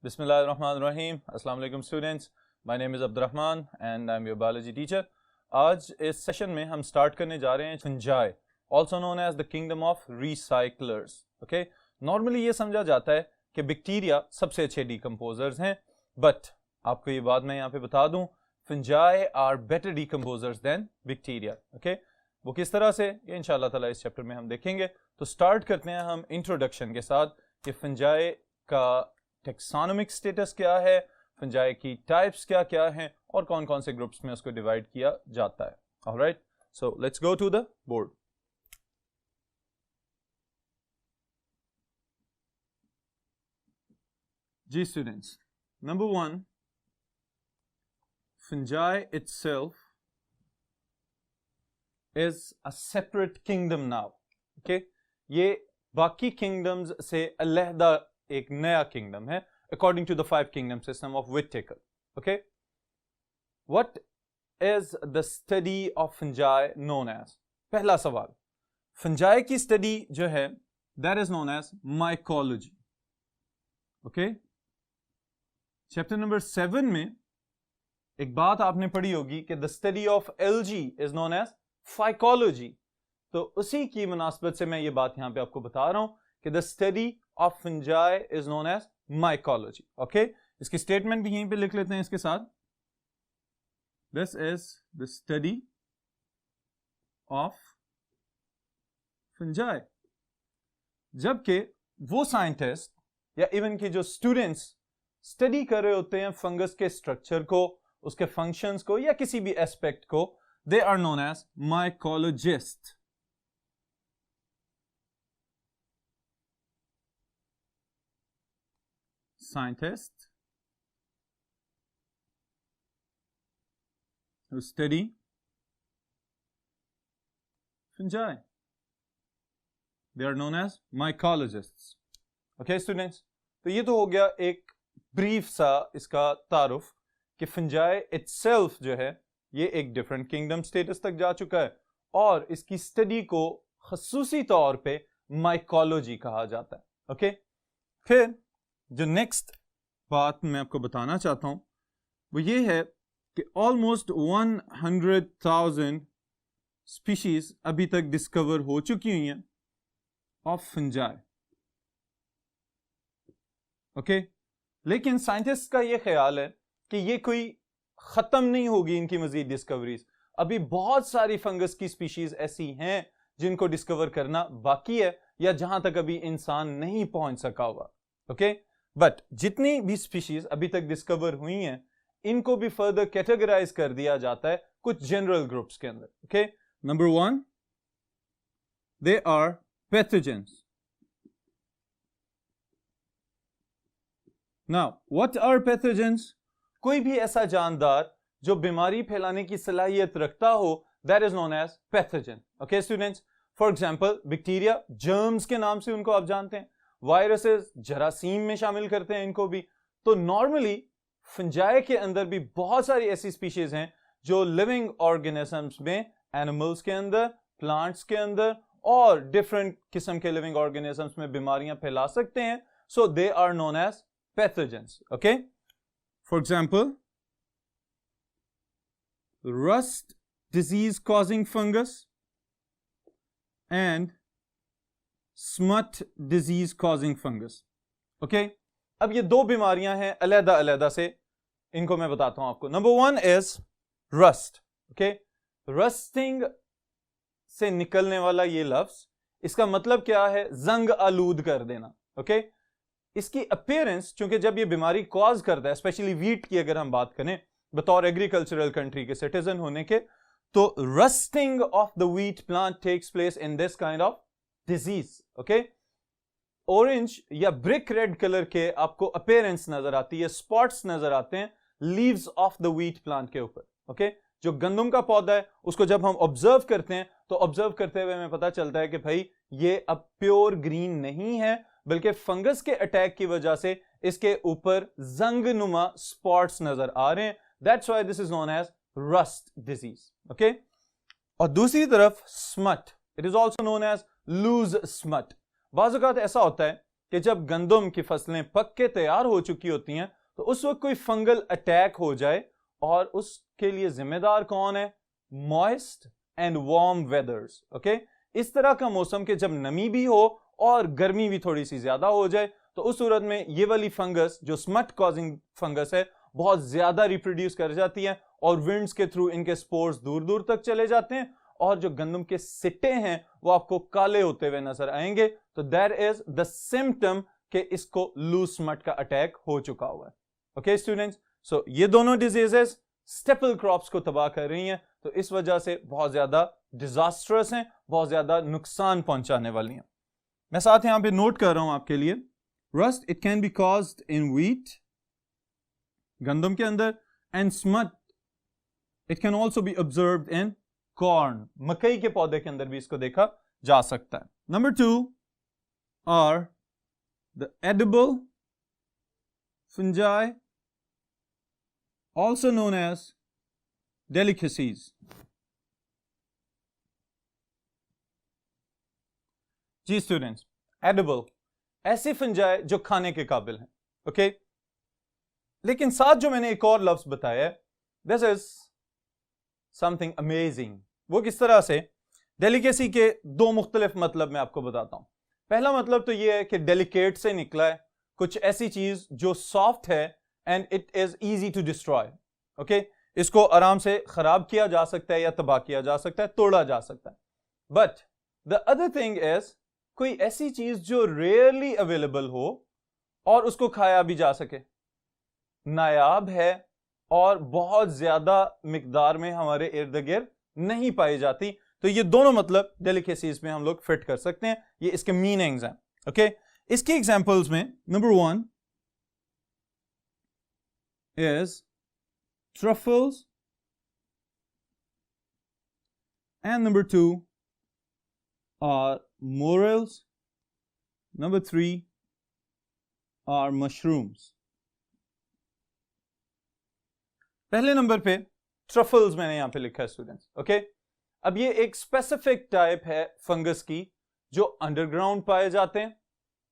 Bismillahirrahmanirrahim. Assalamu alaikum students. My name is Abdurrahman and I'm your biology teacher. आज इस session में हम start करने जा रहे हैं fungi, also known as the kingdom of recyclers. Okay? Normally ये समझा जाता है कि बैक्टीरिया सबसे अच्छे डिकम्पोजर्स हैं, बट आपको ये बात मैं यहाँ पे बता दूं, fungi are better decomposers than bacteria. Okay, वो किस तरह से, ये इंशाल्लाह ताला इस चैप्टर में हम देखेंगे. तो स्टार्ट करते हैं हम इंट्रोडक्शन के साथ कि फंजाई का टेक्सोनोमिक स्टेटस क्या है, फंजाई की टाइप्स क्या क्या हैं और कौन कौन से ग्रुप्स में उसको डिवाइड किया जाता है. Alright, so let's go to the board. जी students, number 1, fungi itself is a separate kingdom now. Okay, ये बाकी kingdoms से अलहदा एक नया kingdom है according to the 5 kingdom system of Whittaker. Okay, what is the study of fungi known as? पहला सवाल, fungi की study जो है that is known as mycology. Okay, chapter number 7 में एक बात आपने पढ़ी होगी कि the study of algae is known as phycology. तो उसी की मुनासबत से मैं ये बात यहाँ पे आपको बता रहा हूँ कि the study of fungi is known as mycology. Okay, इसकी स्टेटमेंट भी यहीं पे लिख लेते हैं इसके साथ. This is the study of fungi. जबकि वो साइंटिस्ट या इवन की जो स्टूडेंट्स स्टडी कर रहे होते हैं फंगस के स्ट्रक्चर को, उसके फंक्शंस को या किसी भी एस्पेक्ट को, they are known as mycologists. Scientists who study fungi, they are known as mycologists. Okay students, तो ये तो हो गया एक ब्रीफ सा इसका तारुफ कि फंजाई इटसेल्फ जो है ये एक डिफरेंट किंगडम स्टेटस तक जा चुका है और इसकी स्टडी को खसूसी तौर पे माइकोलॉजी कहा जाता है. ओके, फिर जो नेक्स्ट बात मैं आपको बताना चाहता हूं वो ये है कि ऑलमोस्ट 100,000 स्पीशीज अभी तक डिस्कवर हो चुकी हुई हैं ऑफ फंजाई. ओके, लेकिन साइंटिस्ट का ये ख्याल है कि ये कोई खत्म नहीं होगी इनकी मजीद डिस्कवरीज. अभी बहुत सारी फंगस की स्पीशीज ऐसी हैं जिनको डिस्कवर करना बाकी है या जहां तक अभी इंसान नहीं पहुंच सका हुआ. ओके, बट जितनी भी स्पीशीज अभी तक डिस्कवर हुई हैं इनको भी फर्दर कैटेगराइज कर दिया जाता है कुछ जनरल ग्रुप्स के अंदर. Okay, number 1, they are pathogens. Now what are pathogens? कोई भी ऐसा जानदार जो बीमारी फैलाने की सलाहियत रखता हो, that is known as pathogen. Okay students, for example bacteria, germs के नाम से उनको आप जानते हैं, वायरसेस, जरासीम में शामिल करते हैं इनको भी. तो नॉर्मली फंजाई के अंदर भी बहुत सारी ऐसी स्पीशीज हैं जो लिविंग ऑर्गेनिजम्स में, एनिमल्स के अंदर, प्लांट्स के अंदर और डिफरेंट किस्म के लिविंग ऑर्गेनिजम्स में बीमारियां फैला सकते हैं. So they are known as pathogens. Okay, for example, rust disease causing fungus and smut disease causing fungus. Okay, अब ये दो बीमारियां हैं अलहदा अलहदा से, इनको मैं बताता हूं आपको. Number 1 is rust. Okay, rusting से निकलने वाला ये लफ्ज, इसका मतलब क्या है? जंग आलूद कर देना. Okay, इसकी अपीयरेंस, चूंकि जब ये बीमारी कॉज करता है, स्पेशली वीट की अगर हम बात करें बतौर एग्रीकल्चरल कंट्री के सिटीजन होने के, तो rusting of the wheat plant takes place in this kind of disease. Okay, orange या ब्रिक रेड कलर के आपको अपीयरेंस नजर आती है, स्पॉट्स नजर आते हैं leaves of the wheat plant के ऊपर. ओके, जो गंदम का पौधा है उसको जब हम ऑब्जर्व करते हैं तो ऑब्जर्व करते हुए हमें पता चलता है कि भाई ये अब प्योर ग्रीन नहीं है, बल्कि फंगस के अटैक की वजह से इसके ऊपर जंग नुमा स्पॉट्स नजर आ रहे हैं. That's why this is known as rust disease. Okay, और दूसरी तरफ smut, it is also known as loose smut. बाज़ औक़ात ऐसा होता है कि जब गंदम की फसलें पक के तैयार हो चुकी होती हैं तो उस वक्त कोई फंगल अटैक हो जाए, और उसके लिए जिम्मेदार कौन है? Moist and warm वेदर्स। ओके, इस तरह का मौसम के जब नमी भी हो और गर्मी भी थोड़ी सी ज्यादा हो जाए, तो उस सूरत में ये वाली फंगस जो स्मट कॉजिंग फंगस है बहुत ज्यादा रिप्रोड्यूस कर जाती है, और विंड्स के थ्रू इनके स्पोर्स दूर दूर तक चले जाते हैं, और जो गंदम के सिट्टे हैं वो आपको काले होते हुए नजर आएंगे। तो दैट इज द सिम्टम कि इसको लूज स्मट का अटैक हो चुका हुआ है। ओके स्टूडेंट्स, सो ये दोनों डिजीजेस स्टेपल क्रॉप्स को तबाह कर रही हैं, तो इस वजह से बहुत ज्यादा डिजास्टरस हैं, बहुत ज्यादा नुकसान पहुंचाने वाली हैं। मैं साथ यहां पे नोट कर रहा हूं आपके लिए, rust it can be caused in wheat, गंदम के अंदर, and smut it can also be observed in corn, मकई के पौधे के अंदर भी इसको देखा जा सकता है। Number 2 are the edible fungi, also known as delicacies. जी स्टूडेंट्स, एडिबल ऐसी फंजाई जो खाने के काबिल हैं। ओके, लेकिन साथ जो मैंने एक और लफ्ज बताया है, दिस इज समथिंग अमेजिंग। वो किस तरह से? डेलिकेसी के दो मुख्तलिफ मतलब मैं आपको बताता हूं। पहला मतलब तो ये है कि डेलिकेट से निकला है, कुछ ऐसी चीज जो सॉफ्ट है and it is easy to destroy. Okay, इसको आराम से खराब किया जा सकता है या तबाह किया जा सकता है, तोड़ा जा सकता है। But the other thing is कोई ऐसी चीज जो रेयरली अवेलेबल हो और उसको खाया भी जा सके, नायाब है और बहुत ज्यादा मिकदार में हमारे इर्द गिर्द नहीं पाई जाती। तो ये दोनों मतलब डेलिकेसीज में हम लोग फिट कर सकते हैं, ये इसके मीनिंग्स हैं। ओके, इसकी एग्जांपल्स में number 1 is truffles, and number 2 are morels, number 3 are mushrooms. पहले नंबर पे ट्रफल्स मैंने यहां पे लिखा है स्टूडेंट्स। ओके, अब ये एक स्पेसिफिक टाइप है फंगस की जो अंडरग्राउंड पाए जाते हैं,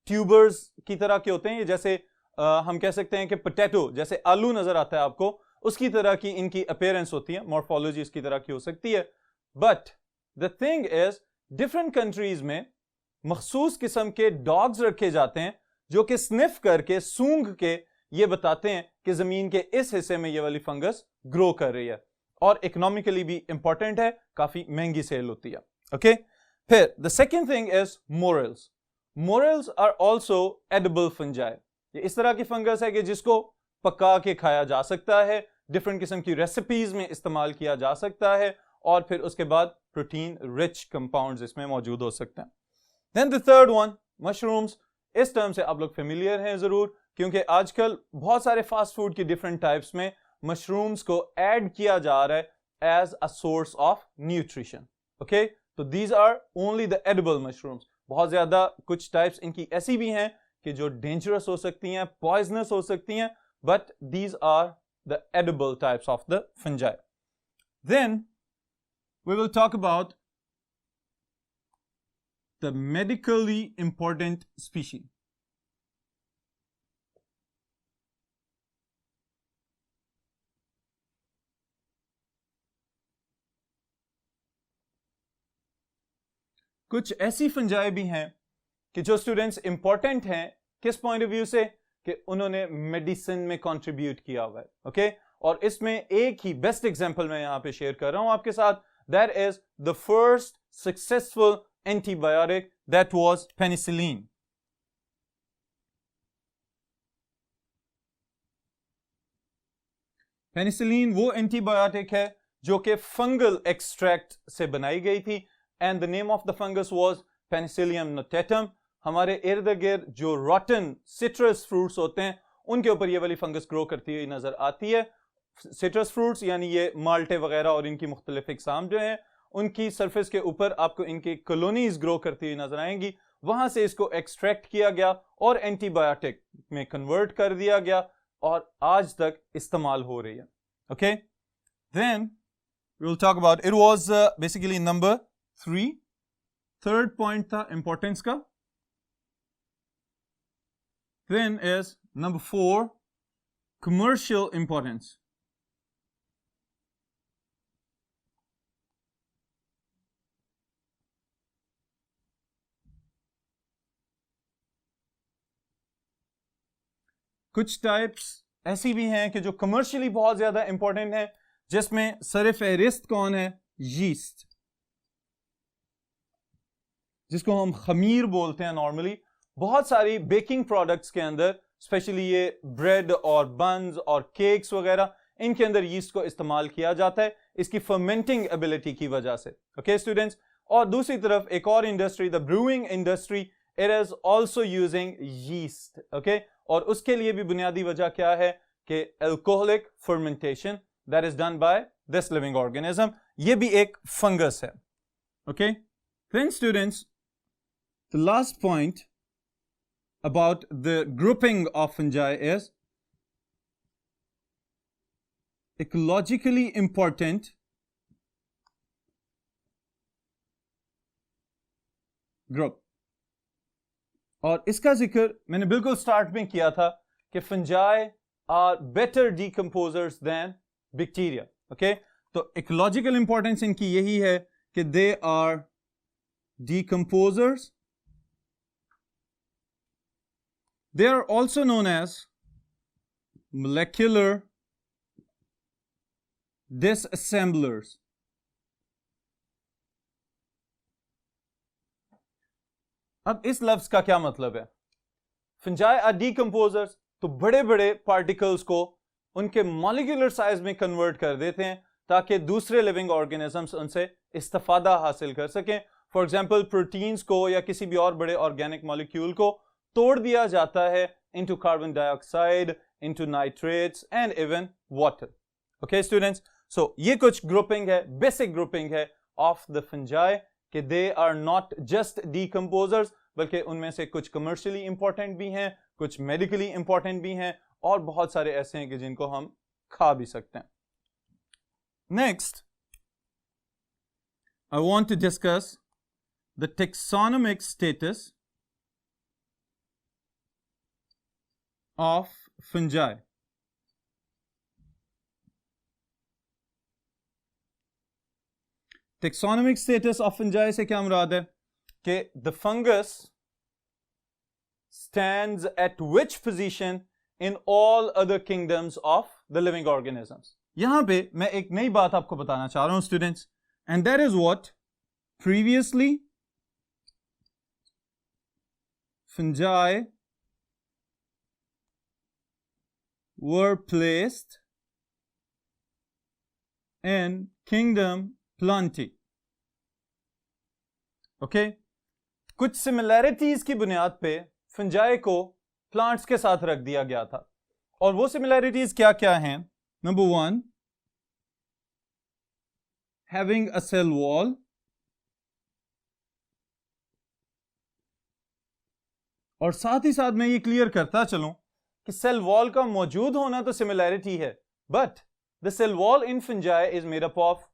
ट्यूबर्स की तरह के होते हैं। ये जैसे हम कह सकते हैं कि पोटैटो, जैसे आलू नजर आता है आपको, उसकी तरह की इनकी अपीयरेंस होती है, मॉर्फोलॉजी इसकी तरह की हो सकती है। But the thing is different countries में मखसूस किस्म के डॉग्स रखे जाते हैं जो कि स्निफ करके, सूंघ के ये बताते हैं कि जमीन के इस हिस्से में ये वाली फंगस ग्रो कर रही है, और इकोनॉमिकली भी इंपॉर्टेंट है, काफी महंगी सेल होती है। ओके, फिर the second thing is morels. Morels are also edible fungi. ये इस तरह की फंगस है कि जिसको पका के खाया जा सकता है, डिफरेंट किस्म की रेसिपीज में इस्तेमाल किया जा सकता है, और फिर उसके बाद प्रोटीन रिच कंपाउंड्स इसमें मौजूद हो सकते हैं। Then the third one, mushrooms. इस टर्म से आप लोग फेमिलियर हैं जरूर, क्योंकि आजकल बहुत सारे फास्ट फूड की डिफरेंट टाइप्स में मशरूम्स को ऐड किया जा रहा है as a source of nutrition. Okay, तो these are only the edible mushrooms. बहुत ज्यादा कुछ टाइप्स इनकी ऐसी भी हैं कि जो डेंजरस हो सकती हैं, पॉइजनस हो सकती हैं, but these are the edible types of the fungi. Then we will talk about the medically important species. कुछ ऐसी फंजाई भी हैं कि जो स्टूडेंट्स इंपॉर्टेंट हैं, किस पॉइंट ऑफ व्यू से? कि उन्होंने मेडिसिन में कंट्रीब्यूट किया हुआ है। ओके, और इसमें एक ही बेस्ट एग्जांपल मैं यहां पे शेयर कर रहा हूं आपके साथ। That is the first successful antibiotic, that was penicillin. Penicillin वो एंटीबायोटिक है जो कि फंगल एक्सट्रैक्ट से बनाई गई थी, and the name of the fungus was Penicillium notatum. हमारे इर्द गिर्द जो रॉटन सिट्रस फ्रूट्स होते हैं उनके ऊपर ये वाली फंगस ग्रो करती हुई नजर आती है। सिट्रस फ्रूट्स यानी ये माल्टे वगैरह और इनकी मुख्तलिफ इकसाम जो हैं, उनकी सरफेस के ऊपर आपको इनकी कॉलोनीज ग्रो करती हुई नजर आएंगी। वहां से इसको एक्सट्रैक्ट किया गया और एंटीबायोटिक में कन्वर्ट कर दिया गया, और आज तक इस्तेमाल हो रही है। Okay, then we will talk about, it was basically number 3, third point था इंपॉर्टेंस का। Then is number 4, commercial importance. कुछ टाइप्स ऐसी भी हैं कि जो कमर्शियली बहुत ज्यादा इंपॉर्टेंट है, जिसमें सर फहरिस्त कौन है? यीस्ट, जिसको हम खमीर बोलते हैं नॉर्मली। बहुत सारी बेकिंग प्रोडक्ट्स के अंदर, स्पेशली ये ब्रेड और बन्स और केक्स वगैरह, इनके अंदर यीस्ट को इस्तेमाल किया जाता है इसकी फर्मेंटिंग एबिलिटी की वजह से। ओके स्टूडेंट्स, और दूसरी तरफ एक और industry, the brewing industry, it is also using yeast. Okay, और उसके लिए भी बुनियादी वजह क्या है कि alcoholic fermentation that is done by this living organism, ये भी एक फंगस है। Okay, then students, the last point about the grouping of fungi is ecologically important group। और इसका जिक्र मैंने बिल्कुल स्टार्ट में किया था कि fungi are better decomposers than bacteria. Okay, तो इकोलॉजिकल इंपॉर्टेंस इनकी यही है कि they are decomposers. They are also known as molecular disassemblers. अब इस लफ्ज का क्या मतलब है? फंजाई आर डीकम्पोजर्स, तो बड़े बड़े पार्टिकल्स को उनके मॉलिक्यूलर साइज में कन्वर्ट कर देते हैं ताकि दूसरे लिविंग ऑर्गेनिजम्स उनसे इस्तेफादा हासिल कर सकें। फॉर एग्जाम्पल, प्रोटीन्स को या किसी भी और बड़े ऑर्गेनिक मॉलिक्यूल को तोड़ दिया जाता है into carbon dioxide, into nitrates and even water. Okay students, so ये कुछ ग्रुपिंग है, बेसिक ग्रुपिंग है ऑफ द फंजाई, कि they are not just decomposers, बल्कि उनमें से कुछ कमर्शियली इंपॉर्टेंट भी हैं, कुछ मेडिकली इंपॉर्टेंट भी हैं, और बहुत सारे ऐसे हैं कि जिनको हम खा भी सकते हैं। Next, I want to discuss the taxonomic status of fungi. Taxonomic status of fungi से क्या मुराद है कि the fungus stands at which position in all other kingdoms of the living organisms. यहां पे मैं एक नई बात आपको बताना चाह रहा हूं students, and that is what previously fungi were placed in kingdom Plantae. Okay, कुछ सिमिलैरिटीज की बुनियाद पे फंजाई को प्लांट्स के साथ रख दिया गया था, और वो सिमिलैरिटीज क्या क्या हैं? Number 1, having a cell wall, और साथ ही साथ मैं ये क्लियर करता चलूं कि सेल वॉल का मौजूद होना तो सिमिलैरिटी है, but the cell wall in fungi is made up of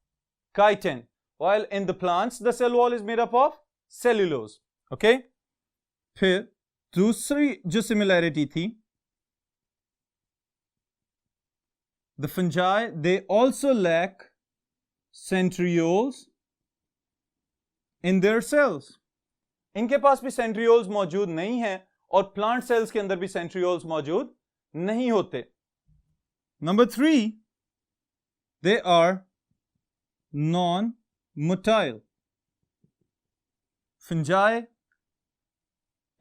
chitin, while in the plants the cell wall is made up of cellulose. Okay, फिर दूसरी जो सिमिलैरिटी थी, the fungi they also lack centrioles in their cells. इनके पास भी centrioles मौजूद नहीं है, और प्लांट सेल्स के अंदर भी सेंट्रियोल्स मौजूद नहीं होते। Number 3, they are non motile. Fungi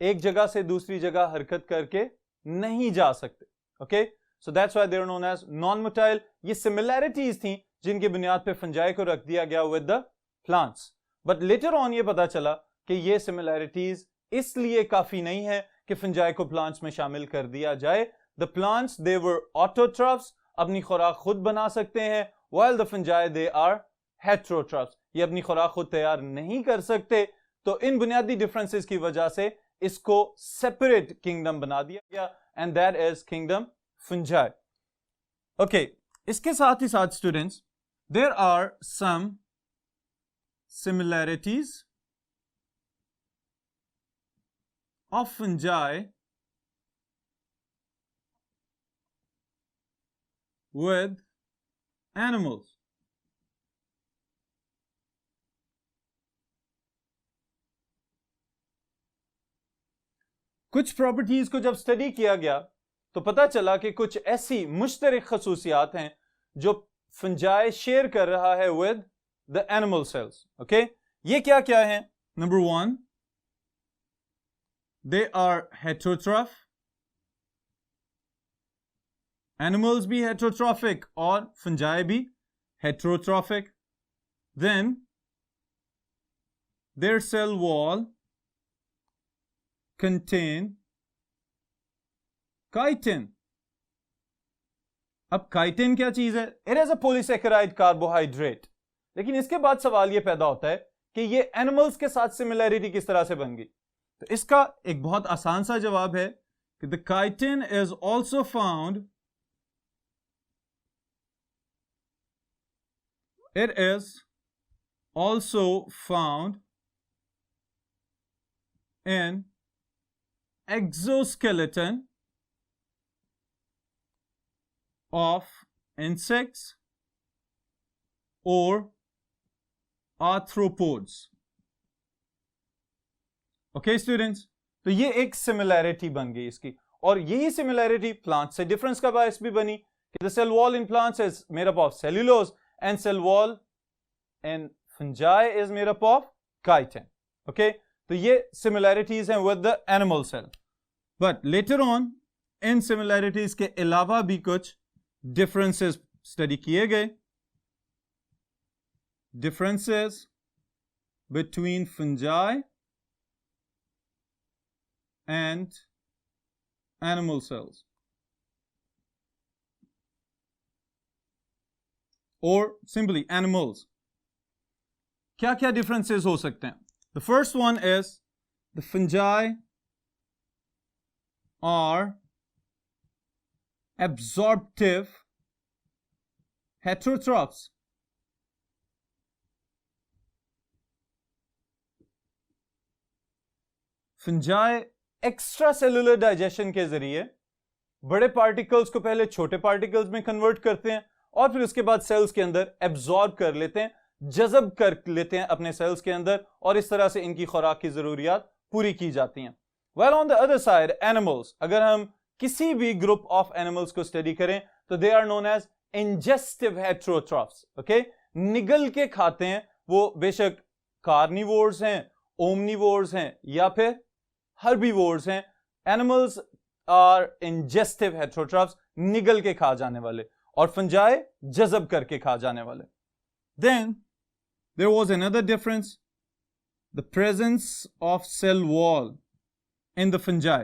एक जगह से दूसरी जगह हरकत करके नहीं जा सकते। Okay, so that's why they are known as non motile. ये सिमिलैरिटीज थी जिनकी बुनियाद पे फंजाई को रख दिया गया with the plants, but later on ये पता चला कि ये सिमिलैरिटीज इसलिए काफी नहीं है कि फंजाई को प्लांट्स में शामिल कर दिया जाए। द प्लांट्स दे वर ऑटोट्रफ्स, अपनी खुराक खुद बना सकते हैं, while the fungi they are heterotrophs, ये अपनी खुराक खुद तैयार नहीं कर सकते। तो इन बुनियादी डिफरेंसेस की वजह से इसको सेपरेट किंगडम बना दिया गया, and that is kingdom fungi. Okay, इसके साथ ही साथ students, there are some similarities of fungi with animals. कुछ प्रॉपर्टीज को जब स्टडी किया गया तो पता चला कि कुछ ऐसी मुश्तरक खसूसियात हैं जो फंजाई शेयर कर रहा है with the animal cells. Okay, ये क्या क्या है? Number 1, they are heterotroph. Animals भी हेटेरोट्रॉफिक और फंजाई भी heterotrophic. Then their cell wall contain chitin. अब chitin क्या चीज है? It is a polysaccharide carbohydrate. लेकिन इसके बाद सवाल ये पैदा होता है कि ये एनिमल्स के साथ सिमिलैरिटी किस तरह से बन गई. तो इसका एक बहुत आसान सा जवाब है कि the chitin is also found, it is also found in exoskeleton of insects or arthropods. Okay students, तो ये एक सिमिलैरिटी बन गई इसकी, और यही सिमिलैरिटी प्लांट से डिफरेंस का बायस भी बनी कि the cell wall in plants is made up of cellulose and cell wall in fungi is made up of chitin. Okay, तो ये सिमिलैरिटीज हैं with the animal cell. But later on इन similarities के अलावा भी कुछ डिफरेंसेस स्टडी किए गए. Differences between fungi and animal cells और सिंपली एनिमल्स. क्या क्या डिफरेंसेस हो सकते हैं? The first one is the fungi are absorptive heterotrophs. Fungi extracellular digestion के जरिए बड़े पार्टिकल्स को पहले छोटे पार्टिकल्स में कन्वर्ट करते हैं और फिर उसके बाद सेल्स के अंदर एब्जॉर्ब कर लेते हैं, जज़ब कर लेते हैं अपने सेल्स के अंदर, और इस तरह से इनकी खुराक की जरूरियात पूरी की जाती हैं. Well on the other side animals, अगर हम किसी भी ग्रुप ऑफ एनिमल्स को स्टडी करें तो they are known as ingestive heterotrophs. Okay, निगल के खाते हैं वो, बेशक कार्निवोर्स हैं, ओमनिवोर्स हैं या फिर हर्बीवोर्स हैं. एनिमल्स आर इंजेस्टिव हेटेरोट्रॉफ्स, निगल के खा जाने वाले, और फंजाई जज़ब करके खा जाने वाले. Then there was another difference, the presence of cell wall in the fungi.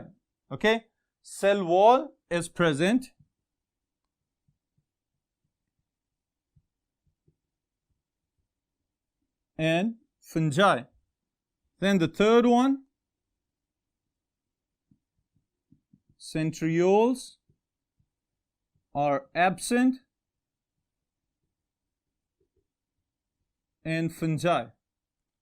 Okay, cell wall is present in fungi. Then the third one, centrioles are absent in fungi.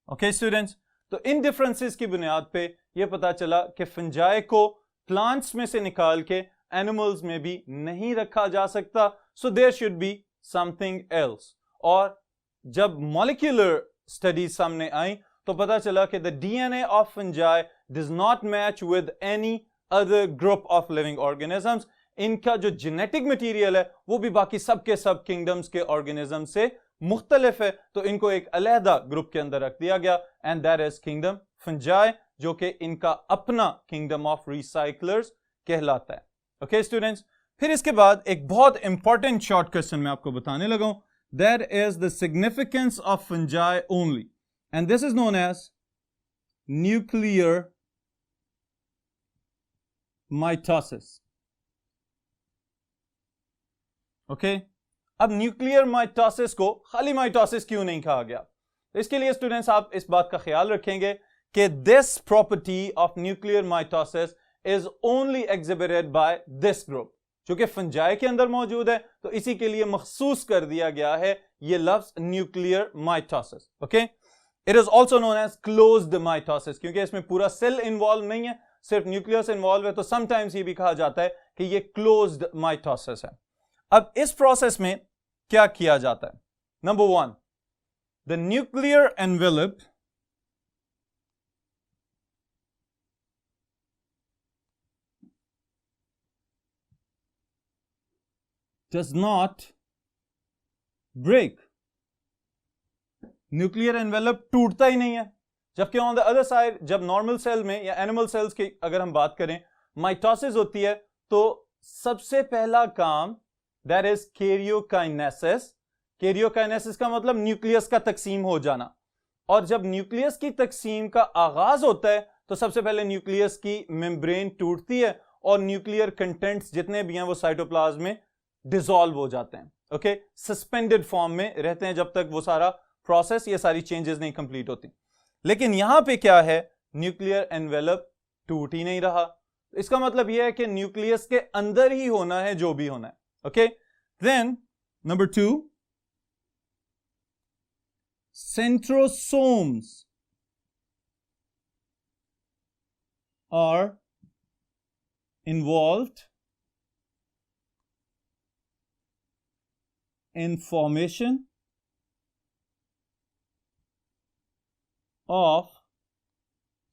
Okay students, तो इन differences की बुनियाद पे ये पता चला कि fungi को plants में से निकाल के एनिमल्स में भी नहीं रखा जा सकता, so there should be something else. और जब मॉलिक्यूलर स्टडीज सामने आई तो पता चला कि the DNA of fungi does not match with any other group of living organisms. इनका जो जेनेटिक मटीरियल है वो भी बाकी सबके सब किंगडम्स के ऑर्गेनिज्म से मुख्तलिफ है, तो इनको एक अलहदा ग्रुप के अंदर रख दिया गया, and that is kingdom fungi, जो कि इनका अपना किंगडम ऑफ रिसाइक्लर्स कहलाता है. ओके स्टूडेंट्स, फिर इसके बाद एक बहुत इंपॉर्टेंट शॉर्ट क्वेश्चन मैं आपको बताने लगा हूं, that is the significance of fungi only, and this is known as nuclear mitosis. Okay, अब न्यूक्लियर माइटोसिस को खाली माइटोसिस क्यों नहीं कहा गया? इसके लिए स्टूडेंट्स आप इस बात का ख्याल रखेंगे कि this property of nuclear mitosis is only exhibited by this group, जो कि फंजाई के अंदर मौजूद है, तो इसी के लिए मखसूस कर दिया गया है ये लफ्ज nuclear mitosis. Okay, it is also known as closed mitosis, क्योंकि इसमें पूरा सेल इन्वॉल्व नहीं है, सिर्फ न्यूक्लियस इन्वॉल्व है, तो समटाइम्स ये भी कहा जाता है कि ये क्लोज्ड माइटोसिस है. अब इस प्रोसेस में क्या किया जाता है? Number 1, the nuclear envelope does not break. Nuclear envelope टूटता ही नहीं है, जबकि ऑन द अदर साइड जब नॉर्मल सेल में या एनिमल सेल्स की अगर हम बात करें, माइटोसिस होती है, तो सबसे पहला काम दैट इज कैरियोकाइनेसिस. कैरियोकाइनेसिस का मतलब न्यूक्लियस का तकसीम हो जाना. और जब न्यूक्लियस की तकसीम का आगाज होता है तो सबसे पहले न्यूक्लियस की मेम्ब्रेन टूटती है और न्यूक्लियर कंटेंट्स जितने भी हैं वो साइटोप्लाज्म में डिसॉल्व हो जाते हैं. ओके, सस्पेंडेड फॉर्म में रहते हैं जब तक वो सारा प्रोसेस, ये सारी चेंजेस नहीं कंप्लीट होती. लेकिन यहां पे क्या है, न्यूक्लियर एनवेलप टूट ही नहीं रहा. इसका मतलब यह है कि न्यूक्लियस के अंदर ही होना है जो भी होना है. Okay, then number 2, centrosomes are involved in formation of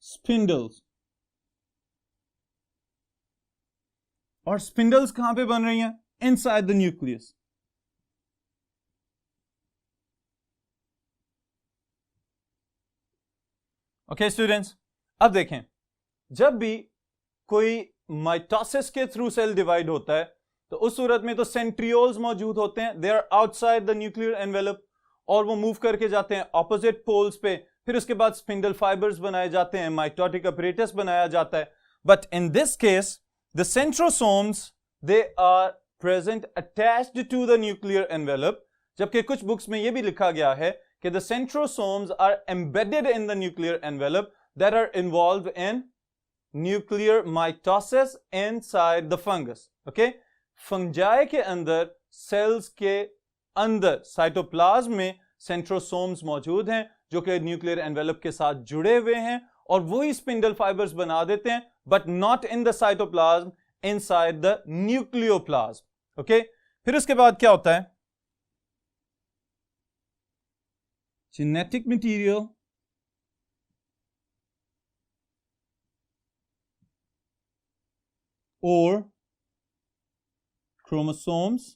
spindles. और स्पिंडल्स कहां पे बन रही हैं? Inside the nucleus. Okay students, अब देखें, जब भी कोई माइटोसिस के थ्रू सेल डिवाइड होता है तो उस सूरत में तो सेंट्रियोल्स मौजूद होते हैं, they are outside the nuclear envelope, और वो मूव करके जाते हैं ऑपोजिट पोल्स पे. फिर उसके बाद स्पिंडल फाइबर्स बनाए जाते हैं, माइटोटिक अपरेटस बनाया जाता है. But in this case the centrosomes they are present attached to the nuclear envelope. जबकि कुछ बुक्स में यह भी लिखा गया है कि the centrosomes are embedded in the nuclear envelope that are involved in nuclear mitosis inside the fungus. Okay, fungi के अंदर, सेल्स के अंदर, साइटोप्लाज्म में सेंट्रोसोम्स मौजूद हैं जो कि न्यूक्लियर एनवेलप के साथ जुड़े हुए हैं और वही स्पिंडल फाइबर्स बना देते हैं, but not in the cytoplasm, inside the nucleoplasm. Okay, फिर उसके बाद क्या होता है? Genetic material or chromosomes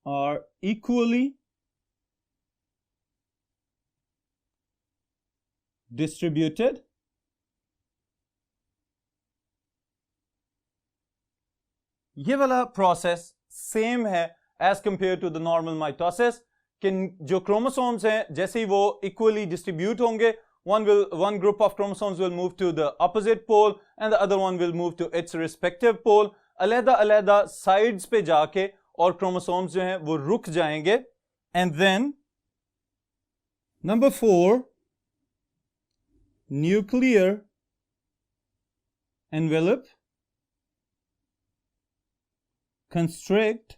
are equally distributed ये वाला प्रोसेस सेम है as compare to the normal mitosis, कि जो क्रोमोसोम्स हैं जैसे ही वो इक्वली डिस्ट्रीब्यूट होंगे, one group of chromosomes will move to the opposite pole and the other one will move to its respective pole. अलग-अलग sides पे जाके और क्रोमोसोम्स जो हैं वो रुक जाएंगे. And then number 4, nuclear envelope constrict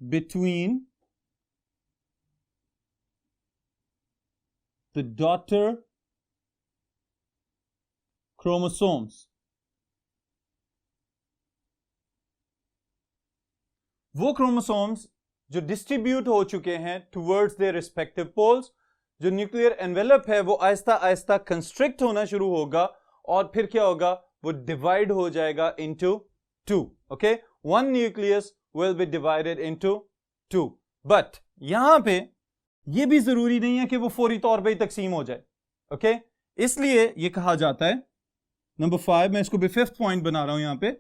between the daughter chromosomes. वो क्रोमोसोम्स जो डिस्ट्रीब्यूट हो चुके हैं टुवर्ड्स देयर रिस्पेक्टिव पोल्स, जो न्यूक्लियर एनवेलप है वो आहिस्ता आहिस्ता कंस्ट्रिक्ट होना शुरू होगा और फिर क्या होगा, वो डिवाइड हो जाएगा into 2. Okay, one nucleus will be divided into 2. But यहां पे ये भी जरूरी नहीं है कि वो फौरी तौर पे ही तकसीम हो जाए. ओके, इसलिए ये कहा जाता है, नंबर 5, मैं इसको भी 5th पॉइंट बना रहा हूं यहां पे,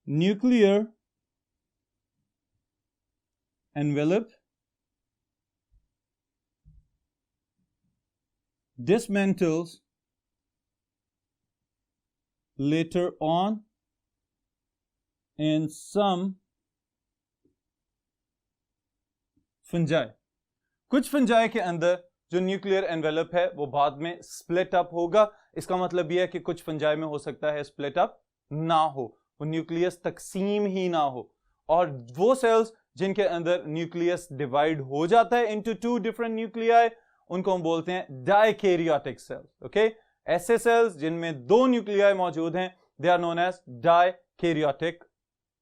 nuclear envelope dismantles later on in some fungi. कुछ फंजाई के अंदर जो न्यूक्लियर एनवेलप है वो बाद में स्प्लिट अप होगा. इसका मतलब यह है कि कुछ फंजाई में हो सकता है स्प्लिट अप ना हो, वो न्यूक्लियस तकसीम ही ना हो, और वो सेल्स जिनके अंदर न्यूक्लियस डिवाइड हो जाता है इनटू टू डिफरेंट न्यूक्लियाई, उनको हम बोलते हैं डाइकैरियोटिक सेल्स. ओके, ऐसे सेल्स जिनमें दो न्यूक्लियाई मौजूद हैं, they are known as dikaryotic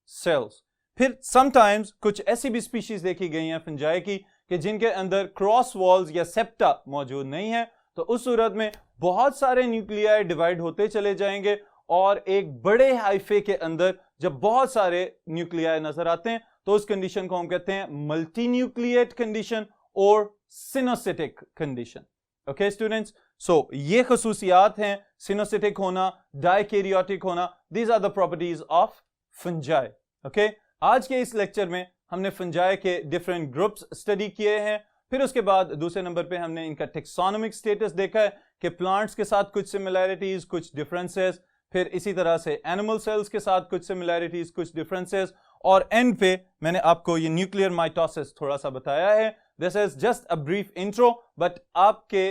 cells. फिर समटाइम्स कुछ ऐसी भी स्पीशीज देखी गई हैं फंजाई की कि जिनके अंदर क्रॉस वॉल्स या सेप्टा मौजूद नहीं है, तो उस सूरत में बहुत सारे न्यूक्लियाई डिवाइड होते चले जाएंगे और एक बड़े हाइफे के अंदर जब बहुत सारे न्यूक्लियाई नजर आते हैं तो उस कंडीशन को हम कहते हैं मल्टी न्यूक्लिएट कंडीशन और coenocytic condition. Okay students, so ये खसूसियात हैं सिनोसिटिक होना, डाइकैरियोटिक होना. These are the properties of fungi. Okay, आज के इस लेक्चर में हमने फंजाई के डिफरेंट ग्रुप्स स्टडी किए हैं. फिर उसके बाद दूसरे नंबर पे हमने इनका टेक्सोनोमिक स्टेटस देखा है कि प्लांट्स के साथ कुछ सिमिलैरिटीज, कुछ डिफरेंसेस, फिर इसी तरह से एनिमल सेल्स के साथ कुछ सिमिलैरिटीज, कुछ डिफरेंसेस, और एंड पे मैंने आपको ये न्यूक्लियर माइटोसिस थोड़ा सा बताया है. This is just a brief intro, but आपके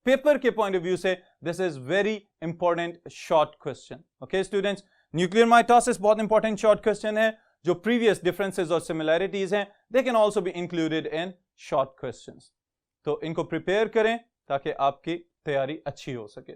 पेपर के पॉइंट ऑफ व्यू से this is very important short question. Okay students, nuclear mitosis बहुत इंपॉर्टेंट शॉर्ट क्वेश्चन है. जो प्रीवियस डिफरेंसेस और सिमिलैरिटीज हैं they can also be included in short questions. तो इनको प्रिपेयर करें ताकि आपकी तैयारी अच्छी हो सके.